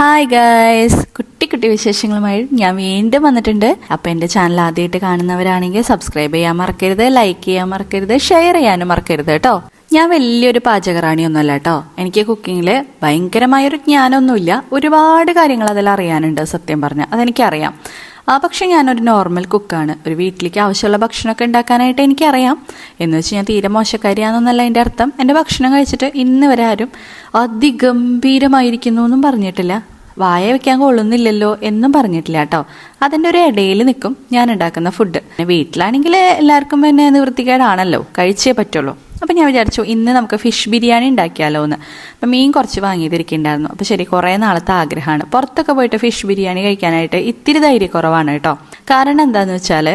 Hi guys, കുട്ടി കുട്ടി വിശേഷങ്ങളുമായി ഞാൻ വീണ്ടും വന്നിട്ടുണ്ട്. അപ്പോൾ എൻ്റെ ചാനൽ ആദ്യമായിട്ട് കാണുന്നവരാണെങ്കിൽ സബ്സ്ക്രൈബ് ചെയ്യാൻ മറക്കരുത്, ലൈക്ക് ചെയ്യാൻ മറക്കരുത്, ഷെയർ ചെയ്യാനും മറക്കരുത് കേട്ടോ. ഞാൻ വലിയൊരു പാചകറാണിയൊന്നുമല്ല കേട്ടോ. എനിക്ക് കുക്കിങ്ങിൽ ഭയങ്കരമായൊരു ജ്ഞാനമൊന്നുമില്ല. ഒരുപാട് കാര്യങ്ങൾ അതിൽ അറിയാനുണ്ട്. സത്യം പറഞ്ഞാൽ അതെനിക്കറിയാം. പക്ഷെ ഞാനൊരു നോർമൽ കുക്കാണ്. ഒരു വീട്ടിലേക്ക് ആവശ്യമുള്ള ഭക്ഷണമൊക്കെ ഉണ്ടാക്കാനായിട്ട് എനിക്കറിയാം. എന്ന് വെച്ച് ഞാൻ തീരെ മോശക്കാരിയാണെന്നല്ല എൻ്റെ അർത്ഥം. എൻ്റെ ഭക്ഷണം കഴിച്ചിട്ട് ഇന്ന് വരെ ആരും അതിഗംഭീരമായിരിക്കുന്നു എന്നും പറഞ്ഞിട്ടില്ല, വായ വെക്കാൻ കൊള്ളുന്നില്ലല്ലോ എന്നും പറഞ്ഞിട്ടില്ല കേട്ടോ. അതിൻ്റെ ഒരു ഇടയിൽ നിൽക്കും ഞാൻ ഉണ്ടാക്കുന്ന ഫുഡ്. വീട്ടിലാണെങ്കിൽ എല്ലാവർക്കും പിന്നെ നിവൃത്തികേടാണല്ലോ, കഴിച്ചേ പറ്റുള്ളൂ. അപ്പം ഞാൻ വിചാരിച്ചു ഇന്ന് നമുക്ക് ഫിഷ് ബിരിയാണി ഉണ്ടാക്കിയാലോ എന്ന്. അപ്പം മീൻ കുറച്ച് വാങ്ങിയതിരിക്കുന്നുണ്ടായിരുന്നു. അപ്പോൾ ശരി, കുറേ നാളത്തെ ആഗ്രഹമാണ് പുറത്തൊക്കെ പോയിട്ട് ഫിഷ് ബിരിയാണി കഴിക്കാനായിട്ട്. ഇത്തിരി ധൈര്യക്കുറവാണ് കേട്ടോ. കാരണം എന്താണെന്ന് വെച്ചാൽ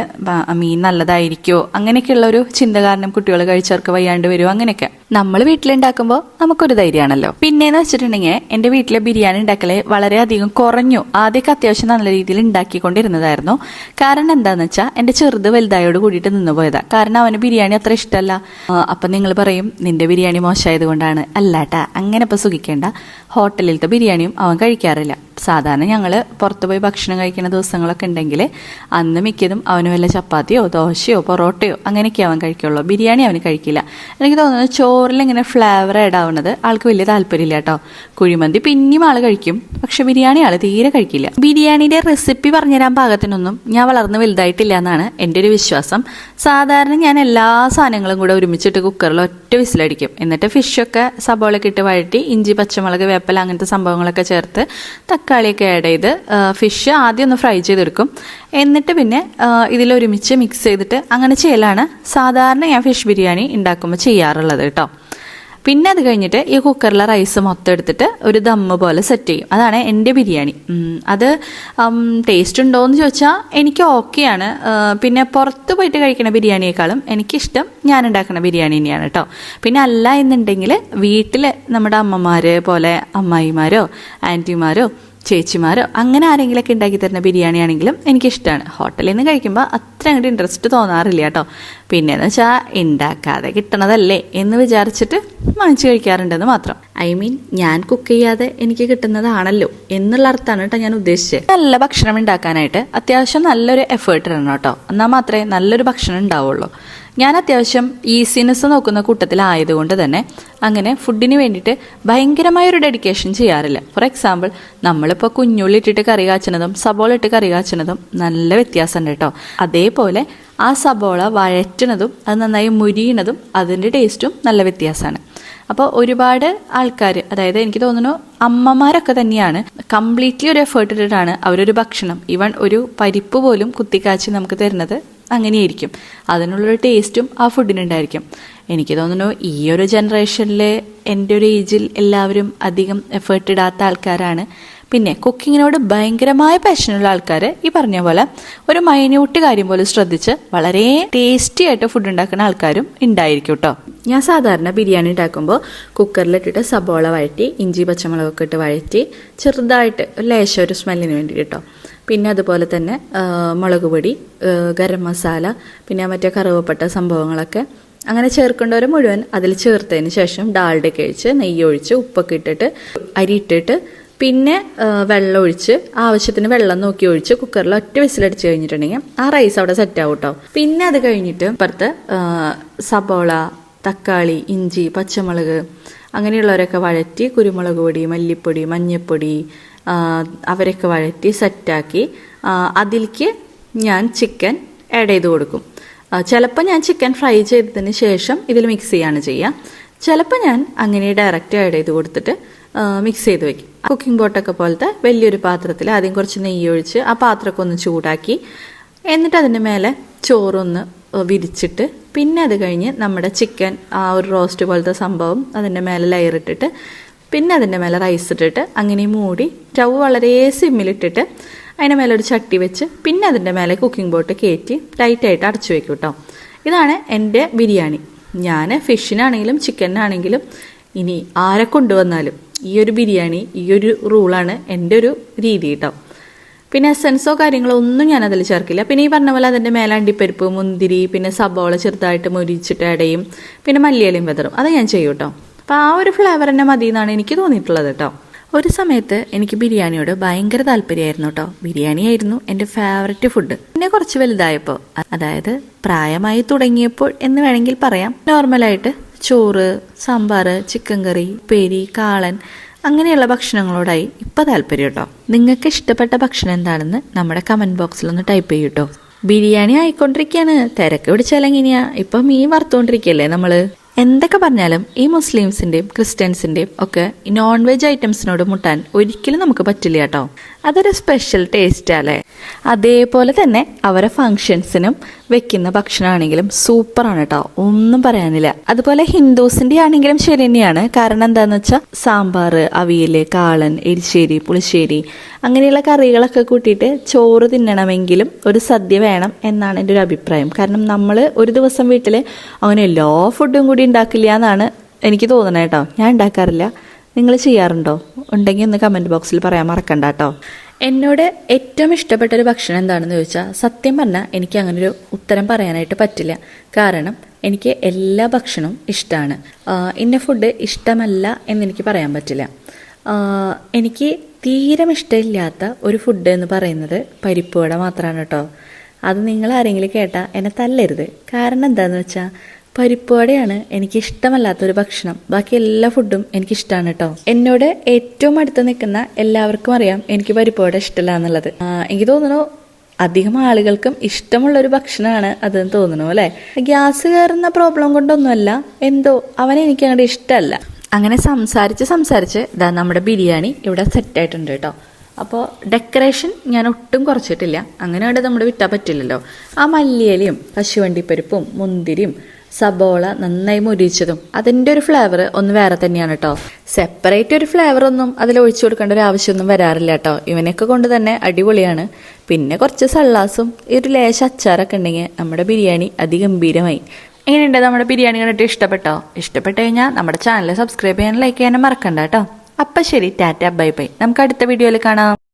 മീൻ നല്ലതായിരിക്കുമോ അങ്ങനെയൊക്കെയുള്ള ഒരു ചിന്ത കാരണം കുട്ടികൾ കഴിച്ചവർക്ക് വയ്യാണ്ട് വരുമോ അങ്ങനെയൊക്കെ. നമ്മൾ വീട്ടിലുണ്ടാക്കുമ്പോൾ നമുക്കൊരു ധൈര്യമാണല്ലോ. പിന്നെയെന്ന് വെച്ചിട്ടുണ്ടെങ്കിൽ എൻ്റെ വീട്ടിലെ ബിരിയാണി ഉണ്ടാക്കല് വളരെയധികം കുറഞ്ഞു. ആദ്യമൊക്കെ അത്യാവശ്യം നല്ല രീതിയിൽ ഉണ്ടാക്കിക്കൊണ്ടിരുന്നതായിരുന്നു. കാരണം എന്താണെന്ന് വെച്ചാൽ എൻ്റെ ചെറുത് വലുതായോട് കൂടിയിട്ട് നിന്ന് പോയതാണ്. കാരണം അവന് ബിരിയാണി അത്ര ഇഷ്ടമല്ല. അപ്പം നിങ്ങൾ പറയും നിന്റെ ബിരിയാണി മോശമായത് കൊണ്ടാണ്. അല്ലാട്ടാ, അങ്ങനെ ഇപ്പം സുഖിക്കേണ്ട. ഹോട്ടലിലത്തെ ബിരിയാണിയും അവൻ കഴിക്കാറില്ല. സാധാരണ ഞങ്ങൾ പുറത്ത് പോയി ഭക്ഷണം കഴിക്കുന്ന ദിവസങ്ങളൊക്കെ ഉണ്ടെങ്കിൽ അന്ന് മിക്കതും അവന് വല്ല ചപ്പാത്തിയോ ദോശയോ പൊറോട്ടയോ അങ്ങനെയൊക്കെ അവൻ കഴിക്കുള്ളൂ. ബിരിയാണി അവന് കഴിക്കില്ല. എനിക്ക് തോന്നുന്നത് ചോറിൽ ഇങ്ങനെ ഫ്ലേവർ ആഡ് ആവുന്നത് ആൾക്ക് വലിയ താല്പര്യമില്ല കേട്ടോ. കുഴിമന്തി പിന്നെയും ആൾ കഴിക്കും, പക്ഷെ ബിരിയാണി ആൾ തീരെ കഴിക്കില്ല. ബിരിയാണിയുടെ റെസിപ്പി പറഞ്ഞുതരാൻ പാകത്തിനൊന്നും ഞാൻ വളർന്ന് വലുതായിട്ടില്ല എന്നാണ് എൻ്റെ ഒരു വിശ്വാസം. സാധാരണ ഞാൻ എല്ലാ സാധനങ്ങളും കൂടെ ഒരുമിച്ചിട്ട് കുക്കറിൽ ഒറ്റ വിസിലടിക്കും. എന്നിട്ട് ഫിഷൊക്കെ സബോളയൊക്കെ ഇട്ട് വഴറ്റി ഇഞ്ചി പച്ചമുളക് വേപ്പില അങ്ങനത്തെ സംഭവങ്ങളൊക്കെ ചേർത്ത് തക്കാളിയൊക്കെ ആഡ് ചെയ്ത് ഫിഷ് ആദ്യം ഒന്ന് ഫ്രൈ ചെയ്തെടുക്കും. എന്നിട്ട് പിന്നെ ഇതിലൊരുമിച്ച് മിക്സ് ചെയ്തിട്ട് അങ്ങനെ ചെയ്യലാണ് സാധാരണ ഞാൻ ഫിഷ് ബിരിയാണി ഉണ്ടാക്കുമ്പോൾ ചെയ്യാറുള്ളത് കേട്ടോ. പിന്നെ അത് കഴിഞ്ഞിട്ട് ഈ കുക്കറിലെ റൈസ് മൊത്തം എടുത്തിട്ട് ഒരു ദമ്മ് പോലെ സെറ്റ് ചെയ്യും. അതാണ് എൻ്റെ ബിരിയാണി. അത് ടേസ്റ്റ് ഉണ്ടോ എന്ന് ചോദിച്ചാൽ എനിക്ക് ഓക്കെയാണ്. പിന്നെ പുറത്ത് പോയിട്ട് കഴിക്കുന്ന ബിരിയാണിയേക്കാളും എനിക്കിഷ്ടം ഞാൻ ഉണ്ടാക്കുന്ന ബിരിയാണി തന്നെയാണ് കേട്ടോ. പിന്നെ അല്ല എന്നുണ്ടെങ്കിൽ വീട്ടിൽ നമ്മുടെ അമ്മമാർ പോലെ അമ്മായിമാരോ ആൻറ്റിമാരോ ചേച്ചിമാരോ അങ്ങനെ ആരെങ്കിലുമൊക്കെ ഉണ്ടാക്കി തരുന്ന ബിരിയാണി ആണെങ്കിലും എനിക്കിഷ്ടമാണ്. ഹോട്ടലിൽ നിന്ന് കഴിക്കുമ്പോൾ അത്ര അങ്ങോട്ട് ഇൻട്രസ്റ്റ് തോന്നാറില്ല കേട്ടോ. പിന്നെയെന്ന് വെച്ചാൽ ഉണ്ടാക്കാതെ കിട്ടണതല്ലേ എന്ന് വിചാരിച്ചിട്ട് വാങ്ങിച്ച് കഴിക്കാറുണ്ടെന്ന് മാത്രം. ഞാൻ കുക്ക് ചെയ്യാതെ എനിക്ക് കിട്ടുന്നതാണല്ലോ എന്നുള്ള അർത്ഥമാണ് കേട്ടോ ഞാൻ ഉദ്ദേശിച്ചത്. നല്ല ഭക്ഷണം ഉണ്ടാക്കാനായിട്ട് അത്യാവശ്യം നല്ലൊരു എഫേർട്ട് ഇടണം കേട്ടോ. എന്നാൽ മാത്രമേ നല്ലൊരു ഭക്ഷണം ഉണ്ടാവുള്ളൂ. ഞാൻ അത്യാവശ്യം ഈസിനെസ് നോക്കുന്ന കൂട്ടത്തിലായതുകൊണ്ട് തന്നെ അങ്ങനെ ഫുഡിന് വേണ്ടിയിട്ട് ഭയങ്കരമായൊരു ഡെഡിക്കേഷൻ ചെയ്യാറില്ല. ഫോർ എക്സാമ്പിൾ, നമ്മളിപ്പോൾ കുഞ്ഞുള്ളി ഇട്ടിട്ട് കറി കാച്ചുന്നതും സബോള ഇട്ട് കറി കാച്ചുന്നതും നല്ല വ്യത്യാസമുണ്ട് കേട്ടോ. അതേപോലെ ആ സബോള വഴറ്റുന്നതും അത് നന്നായി മുരിയണതും അതിൻ്റെ ടേസ്റ്റും നല്ല വ്യത്യാസമാണ്. അപ്പോൾ ഒരുപാട് ആൾക്കാർ, അതായത് എനിക്ക് തോന്നുന്നു അമ്മമാരൊക്കെ തന്നെയാണ് കംപ്ലീറ്റ്ലി ഒരു എഫേർട്ട് ഇട്ടിട്ടാണ് അവരൊരു ഭക്ഷണം, ഈവൻ ഒരു പരിപ്പ് പോലും കുത്തിക്കാച്ചി നമുക്ക് തരുന്നത്. അങ്ങനെയായിരിക്കും അതിനുള്ളൊരു ടേസ്റ്റും ആ ഫുഡിനുണ്ടായിരിക്കും. എനിക്ക് തോന്നുന്നു ഈ ഒരു ജനറേഷനിൽ എൻ്റെ ഒരു ഏജിൽ എല്ലാവരും അധികം എഫേർട്ട് ഇടാത്ത ആൾക്കാരാണ്. പിന്നെ കുക്കിങ്ങിനോട് ഭയങ്കരമായ പാഷനുള്ള ആൾക്കാർ ഈ പറഞ്ഞ പോലെ ഒരു മൈന്യൂട്ട് കാര്യം പോലും ശ്രദ്ധിച്ച് വളരെ ടേസ്റ്റി ആയിട്ട് ഫുഡ് ഉണ്ടാക്കുന്ന ആൾക്കാരും ഉണ്ടായിരിക്കും കേട്ടോ. ഞാൻ സാധാരണ ബിരിയാണി ഉണ്ടാക്കുമ്പോൾ കുക്കറിലിട്ടിട്ട് സബോള വഴറ്റി ഇഞ്ചി പച്ചമുളകൊക്കെ ഇട്ട് വഴറ്റി ചെറുതായിട്ട് ലേശം ഒരു സ്മെല്ലിന് വേണ്ടി കേട്ടോ. പിന്നെ അതുപോലെ തന്നെ മുളക് പൊടി, ഗരം മസാല, പിന്നെ മറ്റേ കറുവപ്പട്ട സംഭവങ്ങളൊക്കെ അങ്ങനെ ചേർക്കേണ്ടവരെ മുഴുവൻ അതിൽ ചേർത്തതിന് ശേഷം ഡാൽഡയൊക്കെ ഒഴിച്ച് നെയ്യ് ഒഴിച്ച് ഉപ്പൊക്കെ ഇട്ടിട്ട് അരി ഇട്ടിട്ട് പിന്നെ വെള്ളം ഒഴിച്ച് ആവശ്യത്തിന് വെള്ളം നോക്കി ഒഴിച്ച് കുക്കറിൽ ഒറ്റ വിസിലടിച്ച് കഴിഞ്ഞിട്ടുണ്ടെങ്കിൽ ആ റൈസ് അവിടെ സെറ്റ് ആവും കേട്ടോ. പിന്നെ അത് കഴിഞ്ഞിട്ട് പുറത്ത് സബോള, തക്കാളി, ഇഞ്ചി, പച്ചമുളക് അങ്ങനെയുള്ളവരൊക്കെ വഴറ്റി കുരുമുളക് പൊടി, മല്ലിപ്പൊടി, മഞ്ഞൾപ്പൊടി അവരൊക്കെ വഴറ്റി സെറ്റാക്കി അതിലേക്ക് ഞാൻ ചിക്കൻ ആഡ് ചെയ്ത് കൊടുക്കും. ചിലപ്പോൾ ഞാൻ ചിക്കൻ ഫ്രൈ ചെയ്തതിന് ശേഷം ഇതിൽ മിക്സ് ചെയ്യാണ് ചെയ്യുക. ചിലപ്പോൾ ഞാൻ അങ്ങനെ ഡയറക്റ്റ് ആഡ് ചെയ്ത് കൊടുത്തിട്ട് മിക്സ് ചെയ്ത് വെക്കും. കുക്കിംഗ് പോട്ടൊക്കെ പോലത്തെ വലിയൊരു പാത്രത്തിൽ ആദ്യം കുറച്ച് നെയ്യ് ഒഴിച്ച് ആ പാത്രമൊക്കെ ഒന്ന് ചൂടാക്കി എന്നിട്ട് അതിൻ്റെ മേലെ ചോറൊന്ന് വിരിച്ചിട്ട് പിന്നെ അത് കഴിഞ്ഞ് നമ്മുടെ ചിക്കൻ ആ ഒരു റോസ്റ്റ് പോലത്തെ സംഭവം അതിൻ്റെ മേലെ ലെയർ ഇട്ടിട്ട് പിന്നെ അതിൻ്റെ മേലെ റൈസ് ഇട്ടിട്ട് അങ്ങനെ മൂടി സ്റ്റൗ വളരെ സിമ്മിലിട്ടിട്ട് അതിൻ്റെ മേലെ ഒരു ചട്ടി വെച്ച് പിന്നെ അതിൻ്റെ മേലെ കുക്കിംഗ് പോട്ട് കയറ്റി ടൈറ്റായിട്ട് അടച്ചു വെക്കും കേട്ടോ. ഇതാണ് എൻ്റെ ബിരിയാണി. ഞാൻ ഫിഷിനാണെങ്കിലും ചിക്കനാണെങ്കിലും ഇനി ആരെ കൊണ്ടുവന്നാലും ഈ ഒരു ബിരിയാണി ഈ ഒരു റൂളാണ് എൻ്റെ ഒരു രീതി കേട്ടോ. പിന്നെ എസൻസോ കാര്യങ്ങളോ ഒന്നും ഞാൻ അതിൽ ചേർക്കില്ല. പിന്നെ ഈ പറഞ്ഞ പോലെ അതിൻ്റെ മേലെ അണ്ടിപ്പരിപ്പ്, മുന്തിരി, പിന്നെ സബോള ചെറുതായിട്ട് മുരിച്ചിട്ട് അടയും, പിന്നെ മല്ലിയിലയും വെതറും അത് ഞാൻ ചെയ്യും കേട്ടോ. അപ്പോൾ ആ ഒരു ഫ്ലേവർ തന്നെ മതി എന്നാണ് എനിക്ക് തോന്നിയിട്ടുള്ളത് കേട്ടോ. ഒരു സമയത്ത് എനിക്ക് ബിരിയാണിയോട് ഭയങ്കര താല്പര്യമായിരുന്നു കേട്ടോ. ബിരിയാണി ആയിരുന്നു എൻ്റെ ഫേവററ്റ് ഫുഡ്. പിന്നെ കുറച്ച് വലുതായപ്പോൾ, അതായത് പ്രായമായി തുടങ്ങിയപ്പോൾ എന്ന് വേണമെങ്കിൽ പറയാം, നോർമലായിട്ട് ചോറ്, സാമ്പാർ, ചിക്കൻ കറി, ഉപ്പേരി, കാളൻ അങ്ങനെയുള്ള ഭക്ഷണങ്ങളോടായി ഇപ്പം താല്പര്യം കേട്ടോ. നിങ്ങൾക്ക് ഇഷ്ടപ്പെട്ട ഭക്ഷണം എന്താണെന്ന് നമ്മുടെ കമൻറ്റ് ബോക്സിലൊന്ന് ടൈപ്പ് ചെയ്യൂ കേട്ടോ. ബിരിയാണി ആയിക്കൊണ്ടിരിക്കുകയാണ്, തിരക്ക് പിടിച്ചാലെങ്ങനെയാ, ഇപ്പം മീൻ വറുത്തുകൊണ്ടിരിക്കുകയല്ലേ നമ്മള്. എന്തൊക്കെ പറഞ്ഞാലും ഈ മുസ്ലിംസിന്റെയും ക്രിസ്ത്യൻസിന്റെയും ഒക്കെ നോൺ വെജ് ഐറ്റംസിനോട് മുട്ടാൻ ഒരിക്കലും നമുക്ക് പറ്റില്ല കേട്ടോ. അതൊരു സ്പെഷ്യൽ ടേസ്റ്റ് അല്ലേ. അതേപോലെ തന്നെ അവരെ ഫങ്ഷൻസിനും വെക്കുന്ന ഭക്ഷണമാണെങ്കിലും സൂപ്പറാണ് കേട്ടോ, ഒന്നും പറയാനില്ല. അതുപോലെ ഹിന്ദുസിന്റെ ആണെങ്കിലും ശരി തന്നെയാണ്. കാരണം എന്താന്ന് വെച്ചാൽ സാമ്പാർ, അവിയല്, കാളൻ, എരിശ്ശേരി, പുളിശ്ശേരി അങ്ങനെയുള്ള കറികളൊക്കെ കൂട്ടിയിട്ട് ചോറ് തിന്നണമെങ്കിലും ഒരു സദ്യ വേണം എന്നാണ് എൻ്റെ ഒരു അഭിപ്രായം. കാരണം നമ്മൾ ഒരു ദിവസം വീട്ടിൽ അങ്ങനെ എല്ലാ ഫുഡും കൂടി ഉണ്ടാക്കില്ല എന്നാണ് എനിക്ക് തോന്നണേ കേട്ടോ. ഞാൻ ഉണ്ടാക്കാറില്ല, നിങ്ങൾ ചെയ്യാറുണ്ടോ? ഉണ്ടെങ്കിൽ ഒന്ന് കമൻറ്റ് ബോക്സിൽ പറയാൻ മറക്കണ്ട കേട്ടോ. എന്നോട് ഏറ്റവും ഇഷ്ടപ്പെട്ടൊരു ഭക്ഷണം എന്താണെന്ന് ചോദിച്ചാൽ സത്യം പറഞ്ഞാൽ എനിക്ക് അങ്ങനൊരു ഉത്തരം പറയാനായിട്ട് പറ്റില്ല. കാരണം എനിക്ക് എല്ലാ ഭക്ഷണവും ഇഷ്ടമാണ്. ഇന്ന ഫുഡ് ഇഷ്ടമല്ല എന്നെനിക്ക് പറയാൻ പറ്റില്ല. എനിക്ക് തീരെ ഇഷ്ടമില്ലാത്ത ഒരു ഫുഡ് എന്ന് പറയുന്നത് പരിപ്പ് വട മാത്രമാണ് കേട്ടോ. അത് നിങ്ങൾ ആരെങ്കിലും കേട്ടാൽ എന്നെ തല്ലരുത്. കാരണം എന്താണെന്ന് വെച്ചാൽ പരിപ്പ് വടയാണ് എനിക്ക് ഇഷ്ടമല്ലാത്തൊരു ഭക്ഷണം. ബാക്കി എല്ലാ ഫുഡും എനിക്കിഷ്ടമാണ് കേട്ടോ. എന്നോട് ഏറ്റവും അടുത്ത് നിൽക്കുന്ന എല്ലാവർക്കും അറിയാം എനിക്ക് പരിപ്പ് വട ഇഷ്ടമല്ല എന്നുള്ളത്. എനിക്ക് തോന്നുന്നു അധികം ആളുകൾക്കും ഇഷ്ടമുള്ളൊരു ഭക്ഷണമാണ് അതെന്ന് തോന്നുന്നു അല്ലേ. ഗ്യാസ് കയറുന്ന പ്രോബ്ലം കൊണ്ടൊന്നുമല്ല, എന്തോ അവനെ എനിക്ക് അങ്ങോട്ട് ഇഷ്ടമല്ല. അങ്ങനെ സംസാരിച്ച് ഇതാ നമ്മുടെ ബിരിയാണി ഇവിടെ സെറ്റായിട്ടുണ്ട് കേട്ടോ. അപ്പോൾ ഡെക്കറേഷൻ ഞാൻ ഒട്ടും കുറച്ചിട്ടില്ല. അങ്ങനെ അവിടെ നമ്മുടെ വിട്ടാൽ പറ്റില്ലല്ലോ. ആ മല്ലിയിലയും കശുവണ്ടിപ്പരിപ്പും മുന്തിരിയും സബോള നന്നായി മുരിച്ചതും അതിൻ്റെ ഒരു ഫ്ലേവർ ഒന്ന് വേറെ തന്നെയാണ് കേട്ടോ. സെപ്പറേറ്റ് ഒരു ഫ്ലേവർ ഒന്നും അതിൽ ഒഴിച്ചു കൊടുക്കേണ്ട ഒരു ആവശ്യമൊന്നും വരാറില്ല കേട്ടോ. ഇവനൊക്കെ കൊണ്ട് തന്നെ അടിപൊളിയാണ്. പിന്നെ കുറച്ച് സള്ളാസും ഒരു ലേശ അച്ചാറൊക്കെ ഉണ്ടെങ്കിൽ നമ്മുടെ ബിരിയാണി അതിഗംഭീരമായി. എങ്ങനെയുണ്ട് നമ്മുടെ ബിരിയാണി കണ്ടിട്ട് ഇഷ്ടപ്പെട്ടോ? ഇഷ്ടപ്പെട്ട് കഴിഞ്ഞാൽ നമ്മുടെ ചാനൽ സബ്സ്ക്രൈബ് ചെയ്യാനും ലൈക്ക് ചെയ്യാനും മറക്കണ്ട കേട്ടോ. അപ്പം ശരി, ടാറ്റ, ബൈ ബൈ. നമുക്ക് അടുത്ത വീഡിയോയിൽ കാണാം.